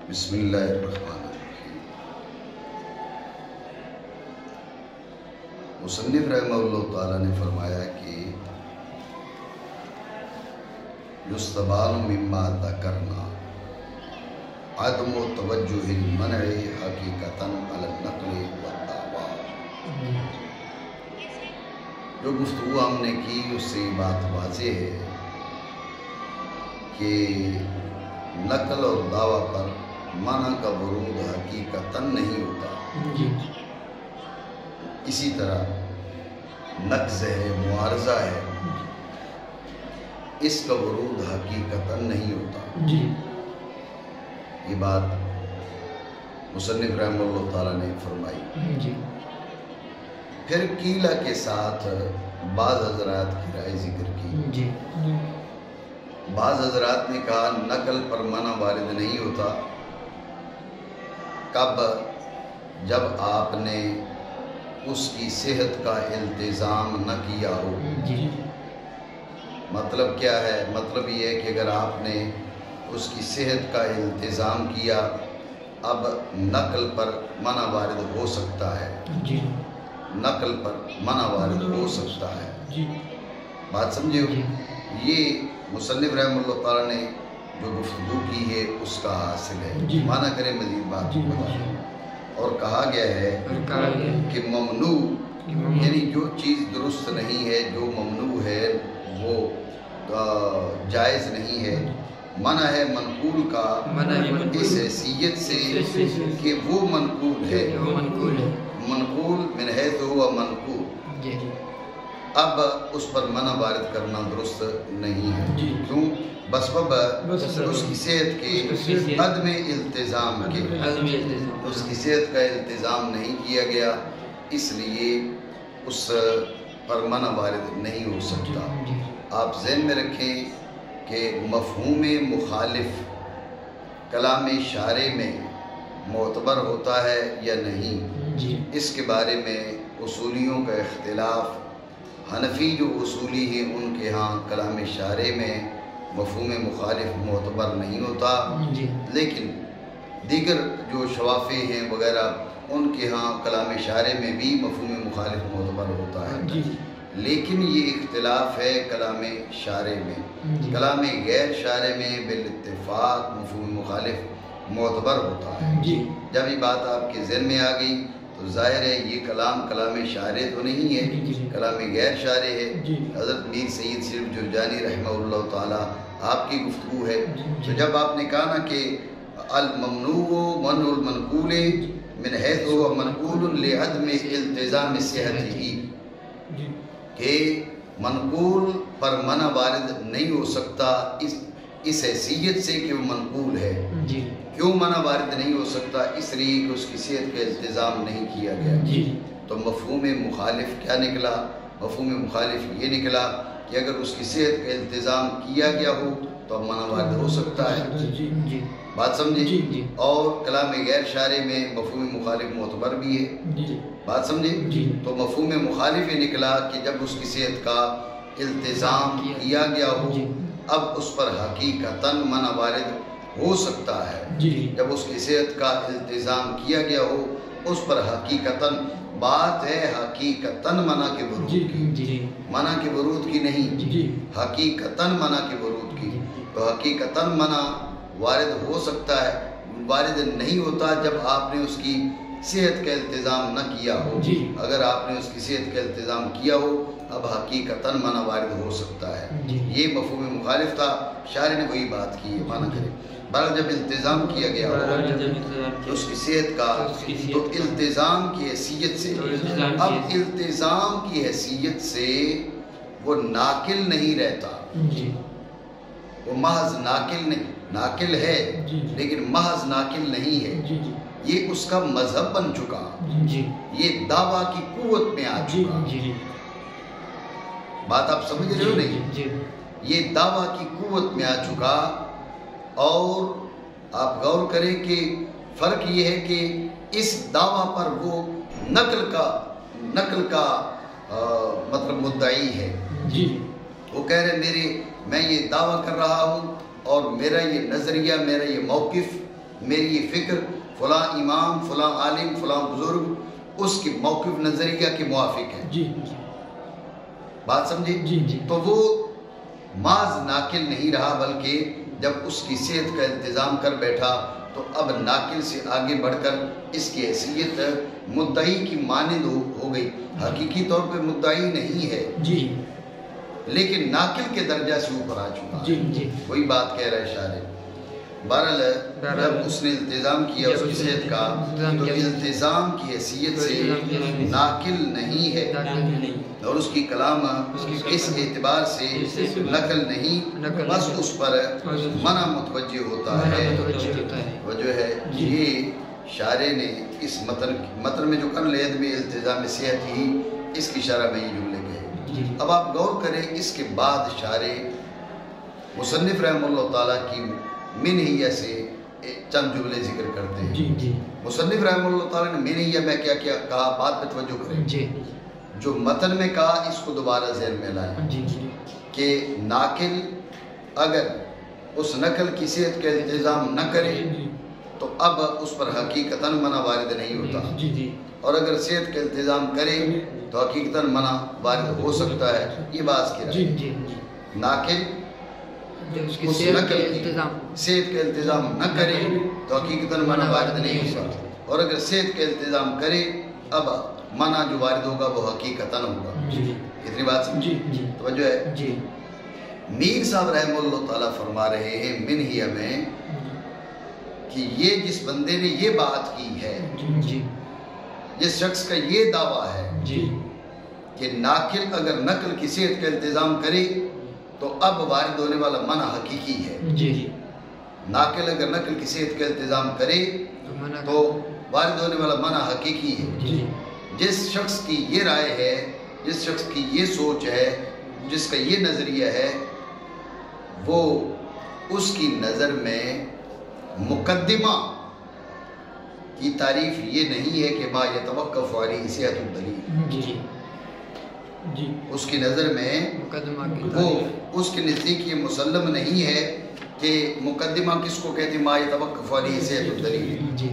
بسم اللہ الرحمن الرحیم۔ مصنف رحمہ اللہ تعالیٰ نے فرمایا کہ یستبان مما ذکرنا عدم توجہ المنع حقیقتاً علی النقل والدعویٰ۔ جو گفتگو ہم نے کی اس سے یہ بات واضح ہے کہ نقل اور دعویٰ پر منع کا ورود حقیقتاً نہیں ہوتا، اسی طرح نقض ہے، معارضہ ہے، اس کا ورود حقیقتاً نہیں ہوتا۔ یہ بات مصنف رحمہ اللہ تعالیٰ نے فرمائی۔ پھر قیلہ کے ساتھ بعض حضرات کی رائے ذکر کی۔ بعض حضرات نے کہا نقل پر منع وارد نہیں ہوتا کب؟ جب آپ نے اس کی صحت کا التزام نہ کیا ہو۔ مطلب کیا ہے؟ مطلب یہ ہے کہ اگر آپ نے اس کی صحت کا التزام کیا، اب نقل پر منع وارد ہو سکتا ہے، نقل پر منع وارد ہو سکتا ہے۔ بات سمجھے ہو؟ یہ مصنف رحمہ اللہ تعالیٰ نے جو گفتگو کی ہے اس کا حاصل ہے۔ مانا کرے مزید بات کو بتا، اور کہا گیا ہے کہ ممنوع یعنی جو چیز درست نہیں ہے، جو ممنوع ہے وہ جائز نہیں ہے، منع ہے منقول کا اس حیثیت سے کہ وہ منقول ہے، منقول من حیث ہوا منقول، اب اس پر منع وارد کرنا درست نہیں ہے۔ کیوں؟ بسبب اس کی صحت کے عدم التزام کے، اس کی صحت کا التزام نہیں کیا گیا، اس لیے اس پر منع وارد نہیں ہو سکتا۔ آپ ذہن میں رکھیں کہ مفہوم مخالف کلام شارع میں معتبر ہوتا ہے یا نہیں، اس کے بارے میں اصولیوں کا اختلاف۔ حنفی جو اصولی ہیں ان کے ہاں کلام شارع میں مفہوم مخالف معتبر نہیں ہوتا، لیکن دیگر جو شوافی ہیں وغیرہ ان کے ہاں کلام شارع میں بھی مفہوم مخالف معتبر ہوتا ہے، لیکن یہ اختلاف ہے کلام شارع میں۔ کلام غیر شارع میں بالاتفاق مفہوم مخالف معتبر ہوتا ہے۔ جب یہ بات آپ کے ذہن میں آ گئی تو ظاہر ہے یہ کلام شارع تو نہیں ہے، کلام غیر شارع ہے۔ حضرت میر سید صرف جرجانی رحمہ اللہ تعالیٰ آپ کی گفتگو ہے۔ تو جب آپ نے کہا نا کہ الممنوع منع المنقول من حیث هو منقول لعدم التزام صحتہ، کہ منقول پر منع وارد نہیں ہو سکتا اس حیثیت سے کہ وہ منقول ہے۔ کیوں منع وارد نہیں ہو سکتا؟ اس لیے کہ اس کی صحت کا التزام نہیں کیا گیا۔ تو مفہوم مخالف کیا نکلا؟ مفہوم مخالف یہ نکلا کہ اگر اس کی صحت کا التزام کیا گیا ہو تو اب منع وارد ہو سکتا ہے۔ بات سمجھے؟ اور کلام غیر شارع میں مفہوم مخالف معتبر بھی ہے۔ بات سمجھے؟ تو مفہوم مخالف یہ نکلا کہ جب اس کی صحت کا التزام کیا گیا ہو اب اس پر حقیقتاً منع وارد ہو سکتا ہے۔ جب اس کی صحت کا التزام کیا گیا ہو اس پر حقیقتاً، بات ہے حقیقتاً منع کے ورود کی، منع کے ورود کی نہیں، حقیقتاً منع کے ورود کی۔ تو حقیقتاً منع وارد ہو سکتا ہے، وارد نہیں ہوتا جب آپ نے اس کی صحت کا التزام نہ کیا ہو۔ اگر آپ نے اس کی صحت کا التزام کیا ہو اب حقیقتاً منع وارد ہو سکتا ہے۔ یہ مفہوم مخالف تھا، شارع نے وہی بات کی ہے، مانا کرے بہرحال جب التزام کیا گیا ہو اس کی صحت کا، تو التزام کی حیثیت سے، اب التزام کی حیثیت سے وہ ناقل نہیں رہتا، وہ محض ناقل نہیں، ناقل ہے لیکن محض ناقل نہیں ہے، یہ اس کا مذہب بن چکا، یہ دعویٰ کی قوت میں آ چکا۔ بات آپ سمجھ رہے ہو نہیں؟ یہ دعویٰ کی قوت میں آ چکا۔ اور آپ غور کریں کہ فرق یہ ہے کہ اس دعویٰ پر وہ نقل کا مطلب مدعی ہے۔ وہ کہہ رہے میں یہ دعویٰ کر رہا ہوں اور میرا یہ نظریہ، میرا یہ موقف میری یہ فکر فلاں امام، فلاں عالم، فلاں بزرگ اس کی موقف نظریہ کے موافق ہے. جی بات سمجھے؟ جی جی. تو وہ محض ناقل نہیں رہا، بلکہ جب اس کی صحت کا انتظام کر بیٹھا تو اب ناقل سے آگے بڑھ کر اس کی حیثیت مدعی کی مانند ہو گئی. حقیقی طور پہ مدعی نہیں ہے جی، لیکن ناقل کے درجہ سے اوپر آ چکا. جی جی. وہی بات کہہ رہا ہے شاعر. بہرحال جب اس نے التزام کیا اس کی صحت کا، تو التزام کی حیثیت سے ناقل نہیں ہے، اور اس کی کلام اس اعتبار سے نقل نہیں، بس اس پر منع متوجہ ہوتا ہے. وجہ ہے یہ شاعر نے اس متن میں جو کر لید میں التزام صحت ہی اس کی شرح میں یہ جملے گئے. اب آپ غور کریں، اس کے بعد شاعر مصنف رحمہ اللہ تعالیٰ کی منہیہ سے چند جملے ذکر کرتے ہیں. جی جی. مصنف رحمہ اللہ تعالیٰ نے منہیہ میں کیا کیا کہا، بات پہ توجہ کریں. جی. جو متن میں کہا اس کو دوبارہ ذہن میں لائیں. جی جی. کہ ناقل اگر اس نقل کی صحت کا التزام نہ کرے تو اب اس پر حقیقتاً منع وارد نہیں ہوتا. جی جی. اور اگر صحت کا التزام کرے تو حقیقتاً منع وارد ہو سکتا ہے. یہ بات کیا جی جی. ناقل اس کی اس صحت نقل کے کی انتظام صحت کا التزام نہ کرے تو حقیقتاً منع وارد نہیں ہوگا. اور اگر صحت کا التزام کرے اب منع جو وارد ہوگا وہ حقیقتاً ہوگا. جی. اتنی بات سمجھ. جی جی. توجہ ہے. جی. میر صاحب رحمہ اللہ تعالیٰ فرما رہے ہیں منہیہ میں کہ یہ جس بندے نے یہ بات کی ہے، جی جس شخص کا یہ دعویٰ ہے جی کہ ناقل اگر نقل کی صحت کا التزام کرے تو اب وارد ہونے والا منع حقیقی ہے. جی. ناقل اگر نقل کی صحت کا التزام کرے تو وارد ہونے والا منع حقیقی ہے. جی. جس شخص کی یہ رائے ہے، جس شخص کی یہ سوچ ہے، جس کا یہ نظریہ ہے، وہ اس کی نظر میں مقدمہ کی تعریف یہ نہیں ہے کہ ما یتوقف علیہ صحت الدلیل. جی جی. اس کی نظر میں مقدمہ کی وہ اس کے نزدیک یہ مسلم نہیں ہے کہ مقدمہ کس کو کہتے ما یتوقف علیہ صحت الدلیل. جی.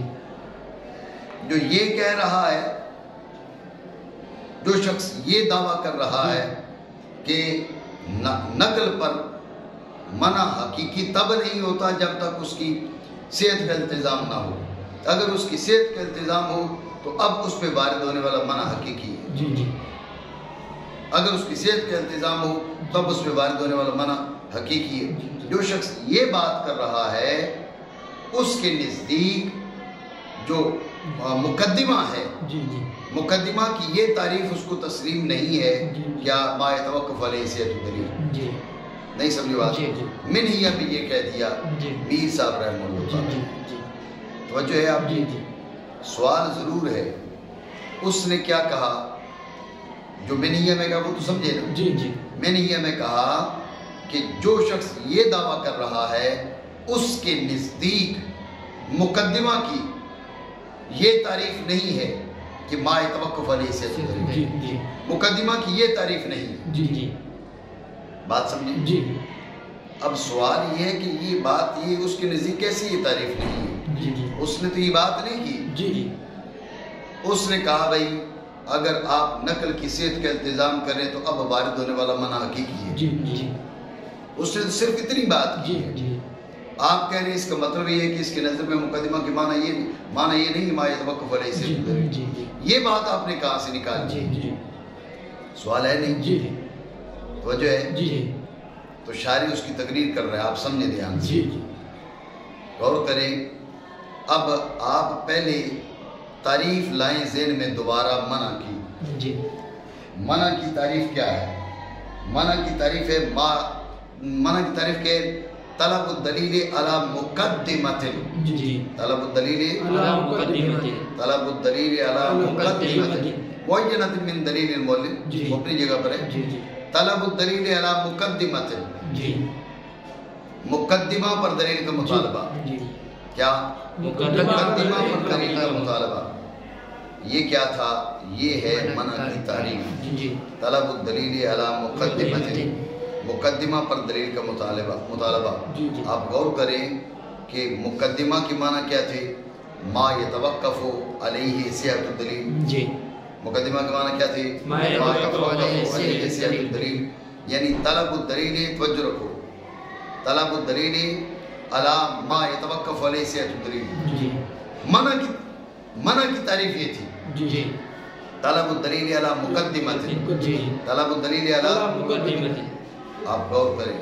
جو یہ کہہ رہا ہے، جو شخص یہ دعویٰ کر رہا ہے کہ نقل پر منع حقیقی تب نہیں ہوتا جب تک اس کی صحت کا التزام نہ ہو. اگر اس کی صحت کا التزام ہو تو اب اس پہ وارد ہونے والا منع حقیقی ہے. جی جی. اگر اس کی صحت کا التزام ہو تب اس پہ وارد ہونے والا منع حقیقی ہے. جو شخص یہ بات کر رہا ہے اس کے نزدیک جو مقدمہ ہے، جی جی. مقدمہ کی یہ تعریف اس کو تسلیم نہیں ہے. جی. کیا ما یتوقف علیہ صحت الدلیل. جی. نہیں سمجھی بات. جی جی. منہیہ بھی یہ کہہ دیا جی. میر صاحب رحمہ اللہ جی تعالیٰ. جی جی. توجہ ہے آپ. جی جی. سوال ضرور ہے اس نے کیا کہا. جو منہیہ میں کہا وہ تو سمجھے نا. جی جی. منہیہ میں کہا کہ جو شخص یہ دعویٰ کر رہا ہے اس کے نزدیک مقدمہ کی یہ تعریف نہیں ہے کہ ما یتوقف علیہ صحت الدلیل. جی جی. مقدمہ کی یہ تعریف نہیں. جی جی. بات سمجھے. جی. اب سوال یہ ہے کہ یہ بات یہ اس کے نزدیک کیسی یہ تعریف نہیں ہے. جی جی. اس نے تو یہ بات نہیں کی. جی جی. اس نے کہا بھائی اگر آپ نقل کی صحت کا التزام کریں تو اب وارد ہونے والا منع حقیقی ہے. جی جی. اس نے تو صرف اتنی بات کی جی ہے. جی. آپ کہہ رہے ہیں اس کا مطلب یہ ہے کہ اس کے نظر میں مقدمہ کی معنی یہ نہیں ما یتوقف علیہ صحت الدلیل. جی جی. یہ بات آپ نے کہاں سے نکال جی دی. جی. سوال ہے نہیں. جی جی. توجہ ہے. جی جی. تو شاعری اس کی تقریر کر رہے ہیں، آپ سمجھے دھیان سے. جی جی. غور کریں. اب آپ پہلے تعریف لائیں ذہن میں دوبارہ منع کی. جی. منع کی تعریف کیا ہے؟ منع کی تعریف ہے منع کی تعریف کہ طلب الدلیل علی مقدمۃ. جی. طلب الدلیل علی مقدمۃ. طلب الدلیل علی مقدمۃ معینۃ من دلیل المؤلف. جی. وہ اپنی جگہ پر ہے. جی جی. طلب الدلیل علی مقدمۃ. جی. مقدمہ پر دلیل کا مطالبہ. جی. کیا؟ مقدمہ پر دلیل کا مطالبہ. یہ کیا تھا؟ یہ ہے منع کی تعریف. جی. طلب الدلیل علی مقدمۃ، مقدمہ پر دلیل کا مطالبہ. جی جی. آپ غور کریں کہ مقدمہ کی معنی کیا تھے؟ ما یتوقف علیہ صحت الدلیل. جی مقدمہ کے معنی کیا تھے؟ ما یتوقف علیہ صحت الدلیل، یعنی طلب الدلیل، توجہ رکھو، طلب الدلیل علی ما یتوقف علیہ صحت الدلیل. جی منع کی تعریف یہ تھی. جی طلب الدلیل علی مقدمت، جی طلب الدلیل علی مقدمت. آپ غور کریں،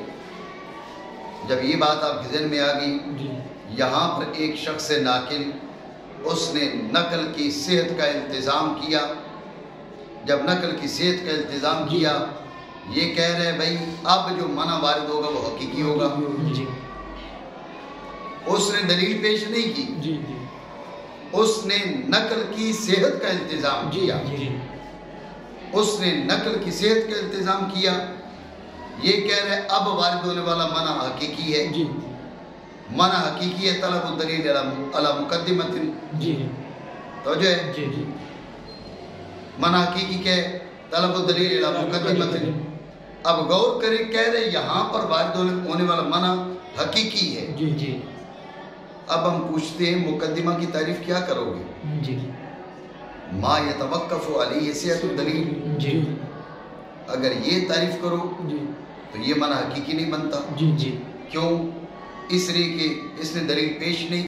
جب یہ بات آپ کے ذہن میں آ گئی، جی یہاں پر ایک شخص ناقل، اس نے نقل کی صحت کا التزام کیا. جب نقل کی صحت کا التزام کیا، یہ کہہ رہے بھائی اب جو منع وارد ہوگا وہ حقیقی ہوگا. جی اس نے دلیل پیش نہیں کی، جی جی اس نے نقل کی صحت کا التزام کیا. جی اس نے نقل کی صحت کا التزام کیا. یہ کہہ رہے اب وارد ہونے والا منع حقیقی ہے. جی منع حقیقی ہے، طلب الدلیل علی مقدمت. جی توجہ ہے، جی جی منع حقیقی کہ طلب الدلیل علی مقدمت. اب غور کریں، کہہ رہے یہاں پر وارد ہونے والا منع حقیقی ہے. جی جی اب ہم پوچھتے ہیں مقدمہ کی تعریف کیا کرو گے؟ جی ما یتوقف علیہ صحت الدلیل. جی اگر یہ تعریف کرو جی تو یہ منع حقیقی نہیں بنتا. جی جی کیوں؟ اس لیے کہ اس نے دلیل پیش نہیں